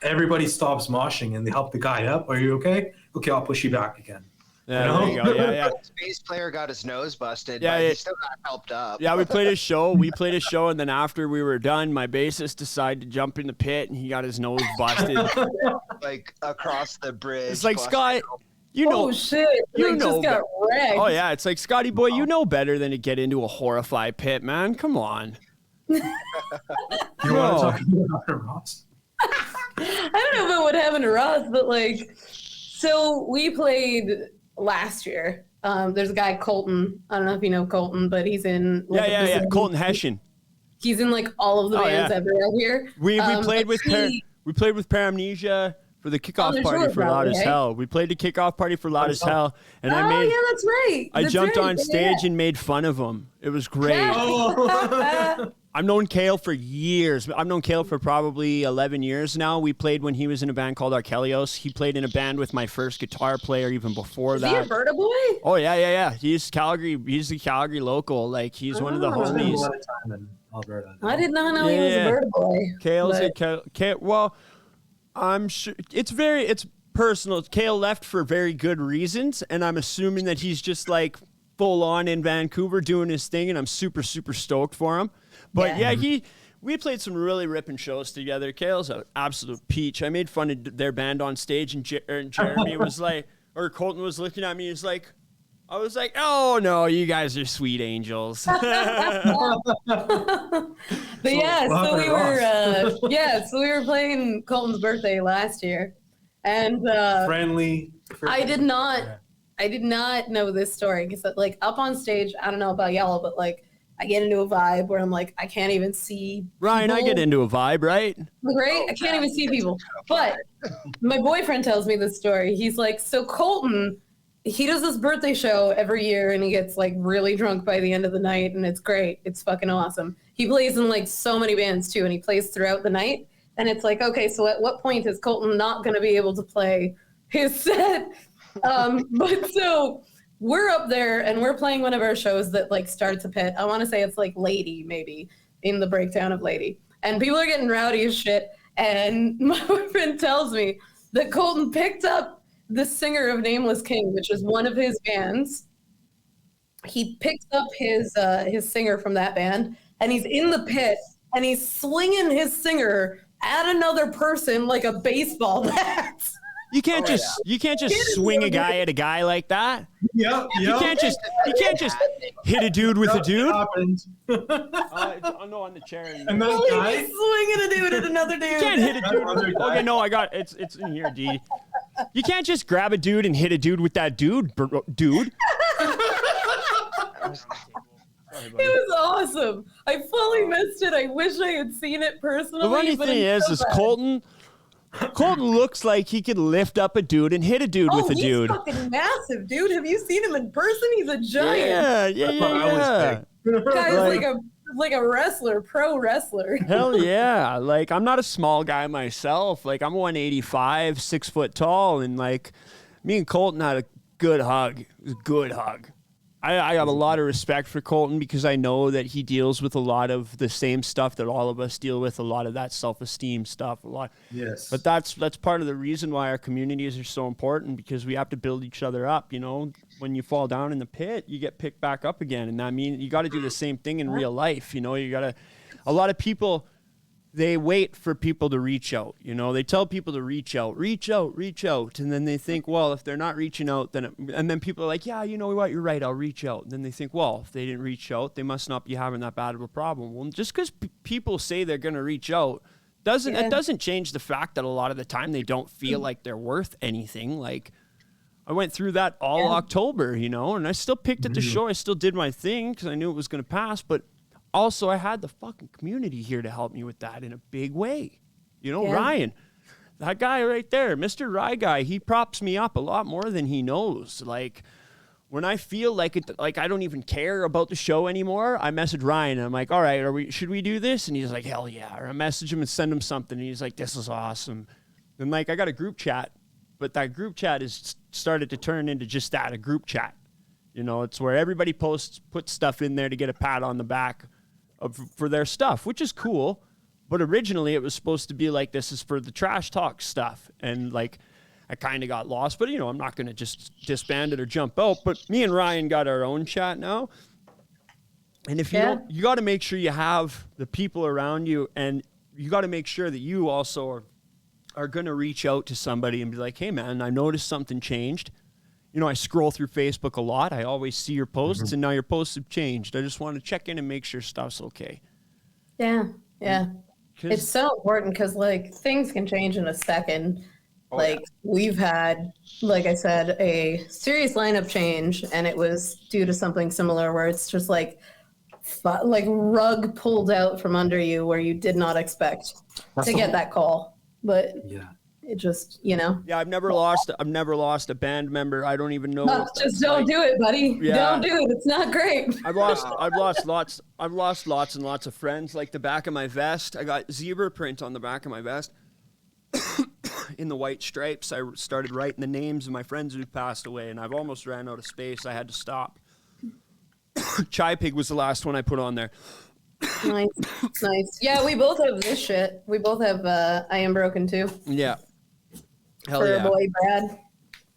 everybody stops moshing and they help the guy up. Are you okay? Okay, I'll push you back again. Yeah, there you go. Yeah. The bass player got his nose busted, but he still got helped up. Yeah, we played a show, and then after we were done, my bassist decided to jump in the pit, and he got his nose busted. Like, across the bridge. It's like, Scott, you know. Oh, shit. You just got wrecked. Oh, yeah, it's like, Scotty boy, you know better than to get into a horrified pit, man. Come on. You want to talk about Ross? I don't know about what happened to Ross, but like, so we played last year. There's a guy, Colton. I don't know if you know Colton, but he's in. Like, yeah. Colton Hessian. He's in like all of the bands everywhere here. We played with Paramnesia for the kickoff party for Loud as Hell. We played the kickoff party for Loud as Hell, and yeah, that's right. I jumped on stage and made fun of him. It was great. I've known Kale for years. I've known Kale for probably 11 years now. We played when he was in a band called Arkelios. He played in a band with my first guitar player even before that. Is he a Alberta boy? Oh, yeah. He's Calgary. He's the Calgary local. Like, he's one of the homies. A lot of time in Alberta. I did not know he was a Alberta boy. Kale's well, I'm sure it's personal. Kale left for very good reasons, and I'm assuming that he's just like full on in Vancouver doing his thing, and I'm super, super stoked for him. But we played some really ripping shows together. Kale's an absolute peach. I made fun of their band on stage, and Jeremy was like, or Colton was looking at me. I was like, oh no, you guys are sweet angels. But so we were playing Colton's birthday last year, and friendly. I did not. I did not know this story because like up on stage, I don't know about y'all, but like I get into a vibe where I'm like, I can't even see Ryan, people. I get into a vibe, right? Right? I can't even see people. But my boyfriend tells me this story. He's like, so Colton, he does this birthday show every year and he gets like really drunk by the end of the night and it's great. It's fucking awesome. He plays in like so many bands too and he plays throughout the night. And it's like, okay, so at what point is Colton not going to be able to play his set? But so we're up there and we're playing one of our shows that like starts a pit. I want to say it's like Lady, maybe in the breakdown of Lady. And people are getting rowdy as shit. And my boyfriend tells me that Colton picked up the singer of Nameless King, which is one of his bands. He picked up his singer from that band and he's in the pit and he's slinging his singer at another person like a baseball bat. You can't just swing a guy at a guy like that. Yep. You can't just hit a dude with a dude. No, on the chair. and that He's guy, swinging a dude at another dude. You can't hit a dude. Okay, no, I got it's in here, D. You can't just grab a dude and hit a dude with that dude. It was awesome. I fully missed it. I wish I had seen it personally. The funny but thing it's is so bad. Colton looks like he could lift up a dude and hit a dude with a dude. He's fucking massive, dude. Have you seen him in person? He's a giant. Yeah. Guy's like a wrestler, pro wrestler. Hell yeah. Like, I'm not a small guy myself. Like, I'm 185, 6 foot tall, and like, me and Colton had a good hug. It was a good hug. I have a lot of respect for Colton because I know that he deals with a lot of the same stuff that all of us deal with, a lot of that self-esteem stuff, a lot. yes. But that's part of the reason why our communities are so important, because we have to build each other up. You know, when you fall down in the pit, you get picked back up again. And I mean, you got to do the same thing in real life. You know, a lot of people, they wait for people to reach out. You know, they tell people to reach out. And then they think, well, if they're not reaching out, and then people are like, yeah, you know what? You're right. I'll reach out. And then they think, well, if they didn't reach out, they must not be having that bad of a problem. Well, just because people say they're going to reach out it doesn't change the fact that a lot of the time they don't feel like they're worth anything. Like, I went through that all October, you know, and I still picked at the show. I still did my thing because I knew it was going to pass, but also, I had the fucking community here to help me with that in a big way. You know, Ryan, that guy right there, Mr. Rye Guy, he props me up a lot more than he knows. Like, when I feel like I don't even care about the show anymore, I message Ryan and I'm like, all right, should we do this? And he's like, hell yeah. Or I message him and send him something and he's like, this is awesome. And like, I got a group chat, but that group chat has started to turn into just that, a group chat. You know, it's where everybody puts stuff in there to get a pat on the back for their stuff, which is cool. But originally it was supposed to be like, this is for the trash talk stuff. And like, I kind of got lost, but you know, I'm not going to just disband it or jump out. But me and Ryan got our own chat now. And if you don't, you got to make sure you have the people around you, and you got to make sure that you also are going to reach out to somebody and be like, hey man, I noticed something changed. You know, I scroll through Facebook a lot. I always see your posts, and now your posts have changed. I just want to check in and make sure stuff's okay. Yeah. It's so important because, like, things can change in a second. We've had, like I said, a serious lineup change, and it was due to something similar where it's just like rug pulled out from under you where you did not expect to get that call. But it just, you know. Yeah, I've never lost a band member. I don't even know. No, just don't do it, buddy. Yeah. Don't do it. It's not great. I've lost lots and lots of friends. Like the back of my vest, I got zebra print on the back of my vest. In the white stripes, I started writing the names of my friends who passed away, and I've almost ran out of space. I had to stop. Chai Pig was the last one I put on there. Nice. Yeah, we both have this shit. We both have I Am Broken too. Yeah. Hell for yeah. a boy, Brad.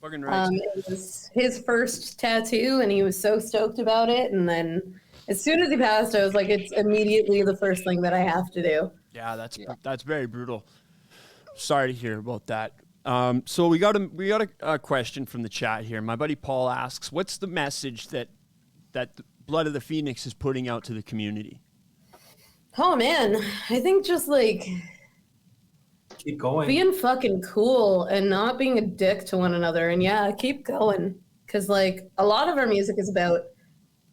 Fucking right. It was his first tattoo, and he was so stoked about it. And then as soon as he passed, I was like, it's immediately the first thing that I have to do. Yeah, that's very brutal. Sorry to hear about that. So we got a question from the chat here. My buddy Paul asks, what's the message that the Blood of the Phoenix is putting out to the community? Oh, man. I think just like keep going, being fucking cool and not being a dick to one another. And yeah, keep going. Because like a lot of our music is about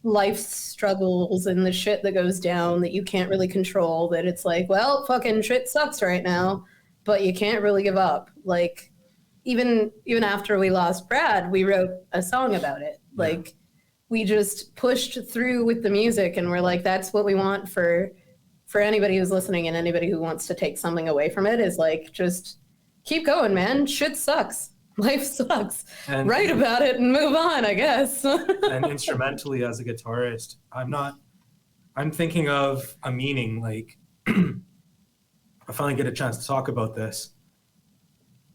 life struggles and the shit that goes down that you can't really control, that it's like, well, fucking shit sucks right now, but you can't really give up. Like even after we lost Brad, we wrote a song about it. Like we just pushed through with the music, and we're like, that's what we want for anybody who's listening, and anybody who wants to take something away from it is like, just keep going, man. Shit sucks. Life sucks. And write about it and move on, I guess. and instrumentally, as a guitarist, I'm thinking of a meaning. Like, I finally get a chance to talk about this.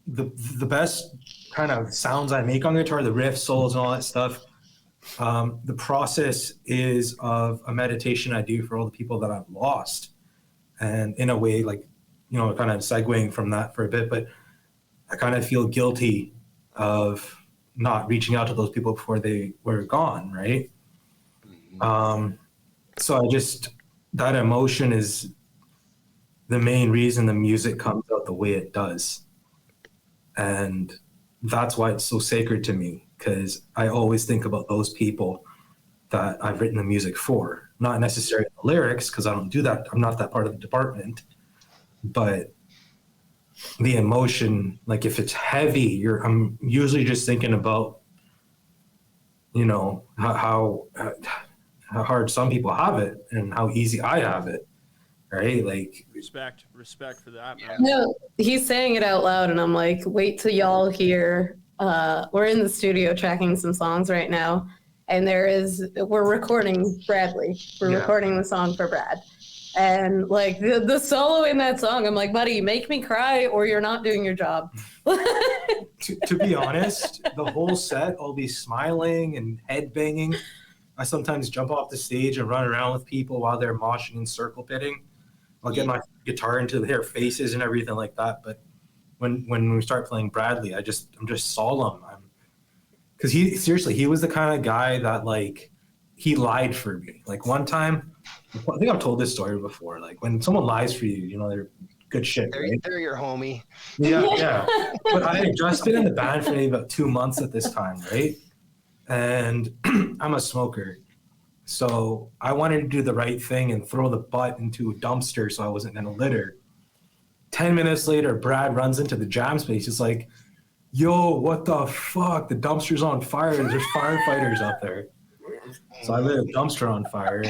The best kind of sounds I make on guitar, the riffs, solos, and all that stuff, the process is of a meditation I do for all the people that I've lost. And in a way, like, kind of segueing from that for a bit, but I kind of feel guilty of not reaching out to those people before they were gone, right? So that emotion is the main reason the music comes out the way it does. And that's why it's so sacred to me, because I always think about those people that I've written the music for. Not necessarily the lyrics, because I don't do that. I'm not that part of the department. But the emotion, like if it's heavy, I'm usually just thinking about, how hard some people have it and how easy I have it, right? Like Respect for that, man. No, he's saying it out loud, and I'm like, wait till y'all hear. We're in the studio tracking some songs right now, and we're recording Bradley. We're recording the song for Brad. And like the solo in that song, I'm like, buddy, make me cry or you're not doing your job. to be honest, the whole set, I'll be smiling and head banging. I sometimes jump off the stage and run around with people while they're moshing and circle pitting. I'll get my guitar into their faces and everything like that. But when we start playing Bradley, I'm just solemn. Because he was the kind of guy that like he lied for me. Like one time, I think I've told this story before. Like when someone lies for you, they're good shit, right? They're your homie. Yeah. But I had just been in the band for maybe about 2 months at this time, right? And I'm a smoker. So I wanted to do the right thing and throw the butt into a dumpster so I wasn't going to litter. 10 minutes later, Brad runs into the jam space. He's like, yo, what the fuck? The dumpster's on fire. There's firefighters up there. So I lit a dumpster on fire.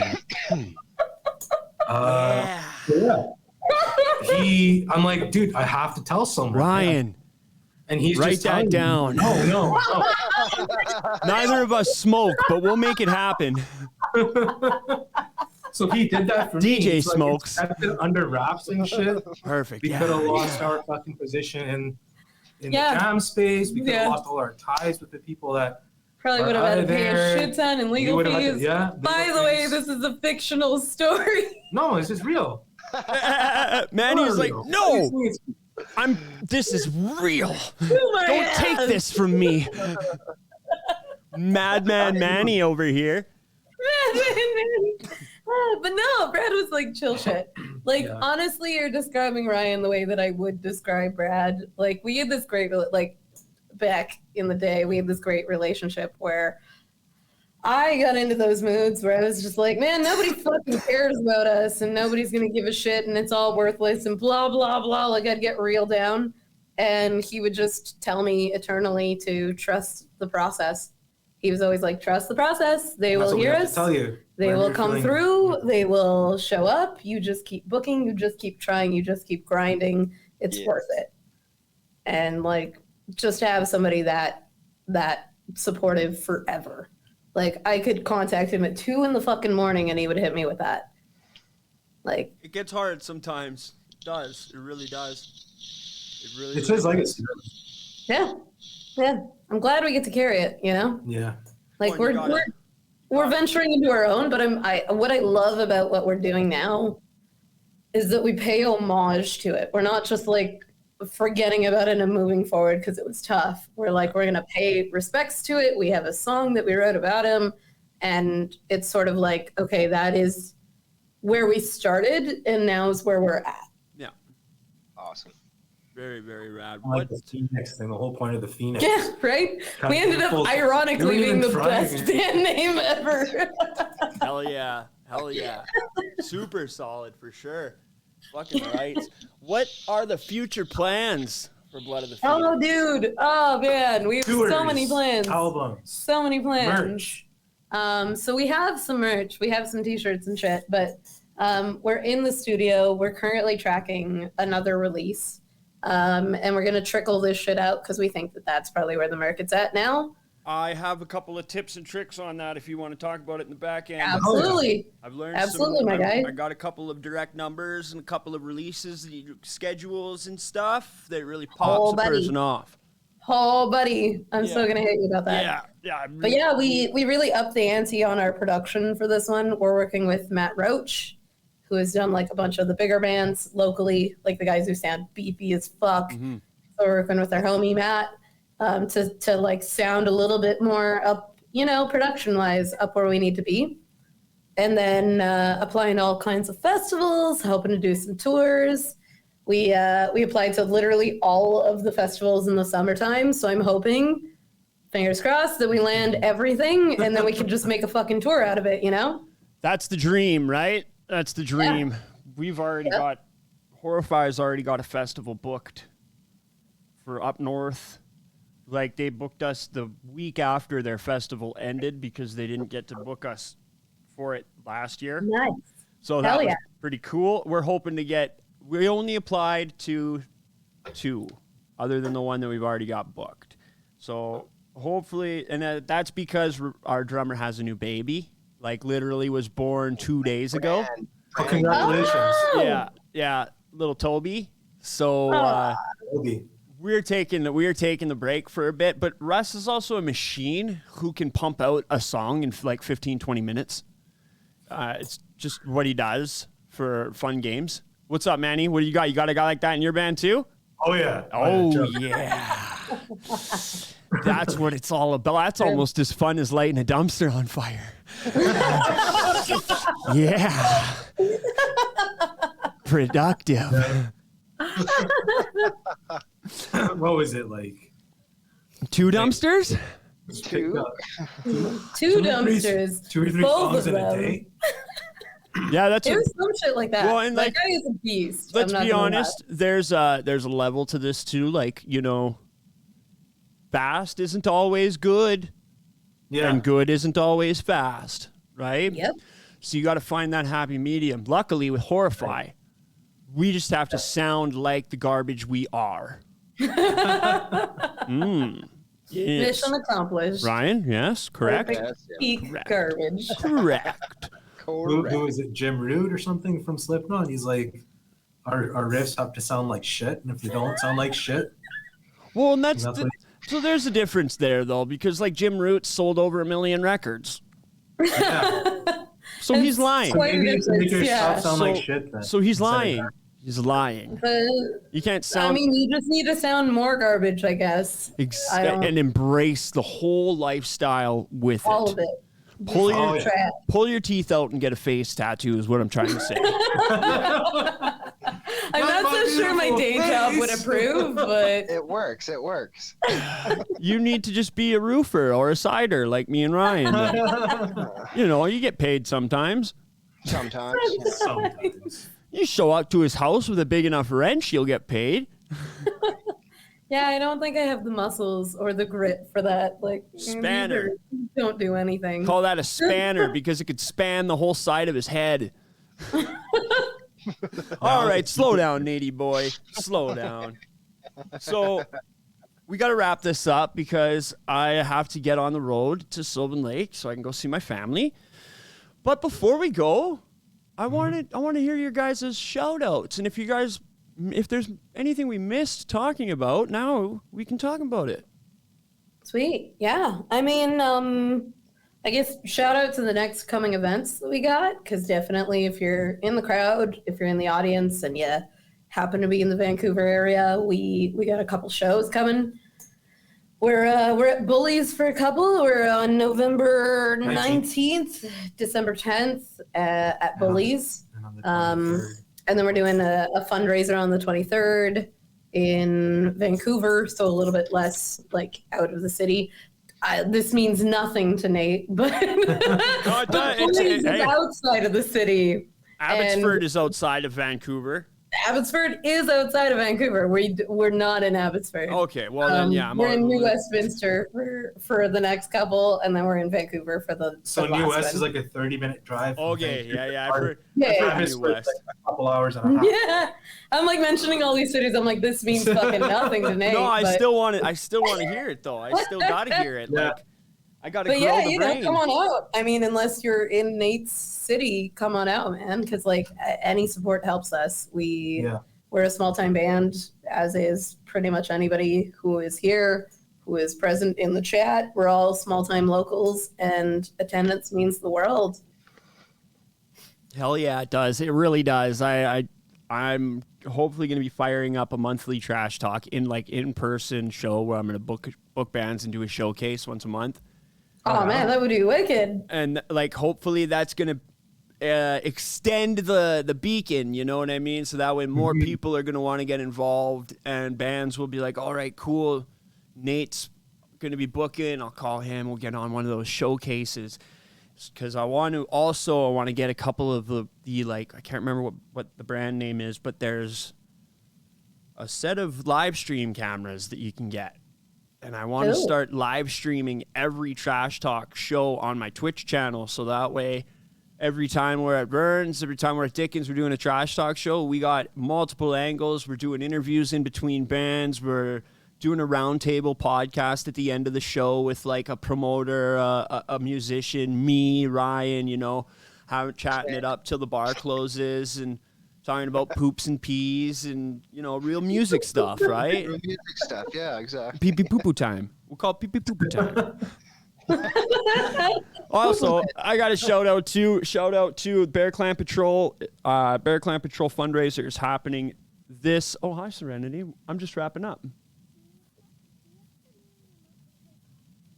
And, I'm like, dude, I have to tell someone. Ryan. And he's write just that down. No. Neither of us smoke, but we'll make it happen. So he did that for me. DJ So smokes. I kept it under wraps and shit. Perfect. We could have lost our fucking position in the Yeah. jam space. We could have Yeah. lost all our ties with the people that Probably would have had to pay a shit ton in legal would've had to- fees. yeah, By legal the way, fees. this is a fictional story. No, it's just real. Manny was like, Real. no, this is real. Oh my Don't take ass. this from me. Madman Manny over here. But no, Brad was like chill shit. Like Yeah. honestly, you're describing Ryan the way that I would describe Brad. Like we had this great, like back in the day, we had this great relationship where I got into those moods where I was just like, man, nobody fucking cares about us and nobody's gonna give a shit and it's all worthless and blah blah blah. Like I'd get real down, and he would just tell me eternally to trust the process. He was always like, trust the process. They That's will what we hear have to us. tell you. They when will you're come feeling- through. They will show up. You just keep booking. You just keep trying. You just keep grinding. It's worth it. And like, just to have somebody that supportive forever. Like I could contact him at 2 a.m. and he would hit me with that. Like It gets hard sometimes. It does. It really does. It really It's his legacy. yeah. I'm glad we get to carry it. Yeah. Like Well, you gotta- we're venturing into our own, but what I love about what we're doing now is that we pay homage to it. We're not just like forgetting about it and moving forward because it was tough. We're going to pay respects to it. We have a song that we wrote about him, and it's sort of like, okay, that is where we started and now is where we're at. Yeah. Awesome. Very, very rad. I like the Phoenix thing, the whole point of the Phoenix. Yeah, right? Kind We of ended up full- ironically You're being even the trying. best band name ever. Hell yeah. Hell yeah. Super solid for sure. Fucking right. What are the future plans for Blood of the Phoenix? Oh, dude. Oh, man. We have so Tours, many plans. albums, So many plans. merch. So we have some merch. We have some t-shirts and shit, but we're in the studio. We're currently tracking another release. And we're going to trickle this shit out because we think that that's probably where the market's at now. I have a couple of tips and tricks on that if you want to talk about it in the back end. Absolutely. I've learned Absolutely, my guy. I got a couple of direct numbers and a couple of releases, schedules and stuff that really pops a person off. Oh, buddy. I'm so going to hit you about that. Yeah, yeah. But yeah, we really upped the ante on our production for this one. We're working with Matt Roach, who has done like a bunch of the bigger bands locally, like the guys who sound beefy as fuck. Mm-hmm. So we're working with our homie Matt to like sound a little bit more up, production wise, up where we need to be. And then applying to all kinds of festivals, hoping to do some tours. We applied to literally all of the festivals in the summertime. So I'm hoping, fingers crossed, that we land everything and then we can just make a fucking tour out of it, That's the dream, right? That's the dream. Yeah. We've already got, Horrify's already got a festival booked for up north. Like, they booked us the week after their festival ended because they didn't get to book us for it last year. Nice. So that was pretty cool. We're hoping to get, we only applied to 2, other than the one that we've already got booked. So hopefully, and that's because our drummer has a new baby. Like, literally was born 2 days ago. Oh, congratulations. Yeah, little Toby. So Toby. we're taking the break for a bit, but Russ is also a machine who can pump out a song in like 15, 20 minutes. It's just what he does for fun games. What's up, Manny? What do you got? You got a guy like that in your band too? Oh, yeah. Oh, yeah. That's what it's all about. That's almost as fun as lighting a dumpster on fire. Yeah. Productive. What was it like? 2 dumpsters? 2? 2 dumpsters. 2 or 3 both songs of in a them. day? Yeah, that's It was some shit like that. Well, and that like, guy is a beast. Let's I'm not be gonna honest. There's a level to this too. Like, fast isn't always good. Yeah. And good isn't always fast, right? Yep. So you got to find that happy medium. Luckily, with Horrify, we just have to sound like the garbage we are. Yes. Mission accomplished. Ryan, yes, correct. Yes, Peak Correct. garbage. Correct. Who is it? Jim Root or something from Slipknot? He's like, our riffs have to sound like shit, and if they don't sound like shit, Well, and so there's a difference there, though, because like Jim Root sold over 1 million records. yeah. So he's lying. So maybe you can make your Yeah. stuff sound like shit then. So he's Instead of lying. that. He's lying. But, You can't sound you just need to sound more garbage, I guess. I don't- and embrace the whole lifestyle with All it. of it. Pull Oh, your yeah. Trash. pull your teeth out and get a face tattoo is what I'm trying to say. I'm not so sure my day job would approve, but It works. It works. You need to just be a roofer or a cider like me and Ryan. You get paid sometimes. Sometimes. Sometimes. You show up to his house with a big enough wrench, you'll get paid. yeah, I don't think I have the muscles or the grit for that. Like, Spanner. Don't do anything. Call that a spanner because it could span the whole side of his head. All right, slow down, Nady boy. Slow down. So we got to wrap this up because I have to get on the road to Sylvan Lake so I can go see my family. But before we go, I want to hear your guys' shout outs. And if there's anything we missed talking about, now we can talk about it. Sweet. Yeah. I guess shout out to the next coming events that we got, because definitely if you're in the crowd, if you're in the audience and you happen to be in the Vancouver area, we got a couple shows coming. We're at Bullies for a couple. We're on November 19th, December 10th at Bullies. And on the 23rd. And then we're doing a fundraiser on the 23rd. in Vancouver, so a little bit less like out of the city. This means nothing to Nate, but it's outside of the city. Abbotsford is outside of Vancouver. Abbotsford is outside of Vancouver. We're not in Abbotsford. Okay, well then, yeah. We're in New Westminster for the next couple, and then we're in Vancouver for the So the New last West is one. like a 30-minute drive. from Okay, Vancouver. yeah. I've heard Travis New was West. like a couple hours and a half. Yeah, I'm like mentioning all these cities. I'm like, this means fucking nothing to Nate. No, I but, still want to hear it though. I still got to hear it. Yeah. Like, I got to but grow yeah, the you brain. know, come on out. I mean, unless you're in Nate's city, come on out, man. Because like any support helps us. We're a small time band, as is pretty much anybody who is here, who is present in the chat. We're all small time locals, and attendance means the world. Hell yeah, it does. It really does. I'm hopefully going to be firing up a monthly trash talk in person show where I'm going to book bands and do a showcase once a month. Oh man, that would be wicked. And like hopefully that's going to extend the beacon, you know what I mean? So that way more people are going to want to get involved, and bands will be like, all right, cool. Nate's going to be booking. I'll call him. We'll get on one of those showcases. Because I want to get a couple of the like, I can't remember what the brand name is, but there's a set of live stream cameras that you can get. And I want to start live streaming every Trash Talk show on my Twitch channel. So that way, every time we're at Burns, every time we're at Dickens, we're doing a Trash Talk show. We got multiple angles. We're doing interviews in between bands. We're doing a roundtable podcast at the end of the show with like a promoter, a musician, me, Ryan, you know, chatting it up till the bar closes and talking about poops and peas and, you know, real music stuff, right? Real music stuff, yeah, exactly. Pee pee poo poo time. We'll call it pee pee poo poo time. Also, I got a shout out to Bear Clan Patrol. Bear Clan Patrol fundraiser is happening this. Oh, hi, Serenity. I'm just wrapping up.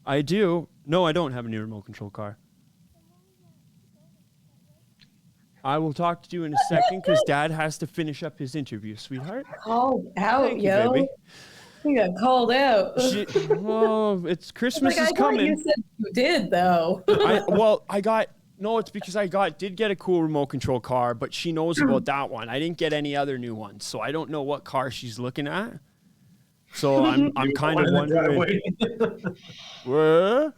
I do. No, I don't have a new remote control car. I will talk to you in a second because Dad has to finish up his interview, sweetheart. Called out, Thank you, yo. baby. You got called out. Oh, it's Christmas is coming. You said you did though. It's because I did get a cool remote control car, but she knows about that one. I didn't get any other new ones, so I don't know what car she's looking at. So I'm kind of wondering. What?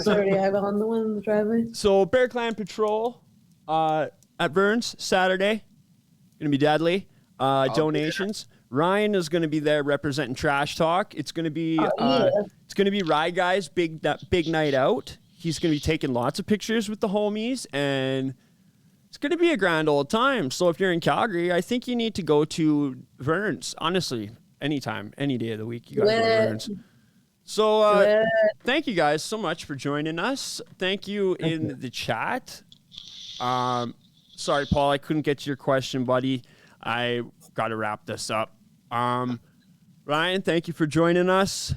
Sorry, I'm on the one in the driveway. So Bear Clan Patrol at Burns Saturday, gonna be deadly. Donations. Ryan is gonna be there representing Trash Talk. It's gonna be Rye Guy's big night out. He's gonna be taking lots of pictures with the homies, and it's gonna be a grand old time. So if you're in Calgary, I think you need to go to Burns. Honestly, anytime, any day of the week, you gotta go to Burns. So thank you guys so much for joining us. Thank you in the chat. Sorry, Paul, I couldn't get to your question, buddy. I got to wrap this up. Ryan, thank you for joining us.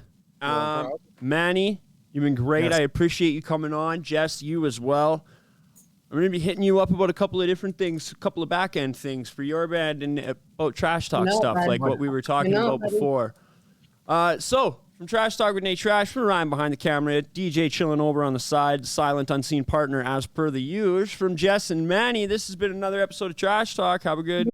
Manny, you've been great. Yes. I appreciate you coming on. Jess, you as well. I'm going to be hitting you up about a couple of different things, a couple of back-end things for your band and about Trash Talk stuff, like what we were talking about before. So, from Trash Talk with Nate Trash, from Ryan behind the camera, DJ chilling over on the side, silent unseen partner as per the usual. From Jess and Manny, this has been another episode of Trash Talk. Have a good